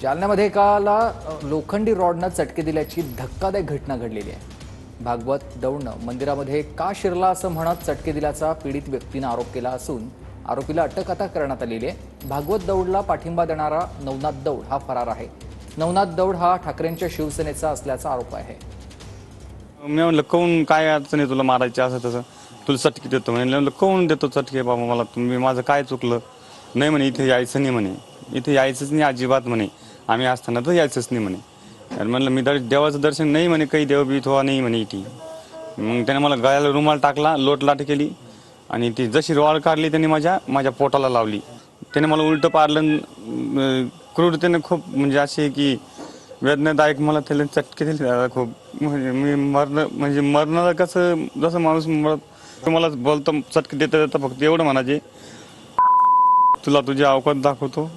जालन्यामध्ये एकाला लोखंडी रॉडनं चटके दिल्याची धक्कादायक घटना घडलेली आहे. भागवत दौडनं मंदिरामध्ये का शिरला असं म्हणत चटके दिल्याचा पीडित व्यक्तीनं आरोप केला असून आरोपीला अटक आता करण्यात आलेली आहे. भागवत दौडला पाठिंबा देणारा नवनाथ दौड हा फरार आहे. नवनाथ दौड हा ठाकरेंच्या शिवसेनेचा असल्याचा आरोप आहे. मी म्हणलं कोण काय अडचण आहे तुला मारायची असं तसं, तुला चटके देतो म्हणलं. कोण देतो चटके बाबा मला, तुम्ही माझं काय चुकलं नाही म्हणे, इथे यायचं नाही म्हणे, इथे यायचंच नाही अजिबात म्हणे, आम्ही असताना तर यायचंच नाही म्हणे. आणि म्हणलं मी देवाचं दर्शन नाही म्हणे, काही देव बी थोडा नाही म्हणे इथे. मग त्याने मला गळ्याला रुमाल टाकला, लोटलाट केली आणि ती जशी रॉड काढली त्यांनी माझ्या पोटाला लावली. त्याने मला उलटं पाडलं. क्रूरतेने खूप म्हणजे असे की वेदनादायक मला त्याला चटके दिले खूप. म्हणजे मी मरणाला कसं जसं माणूस तुम्हाला बोलतो चटके देता देता फक्त एवढं म्हणायचे, तुला तुझी अवकात दाखवतो.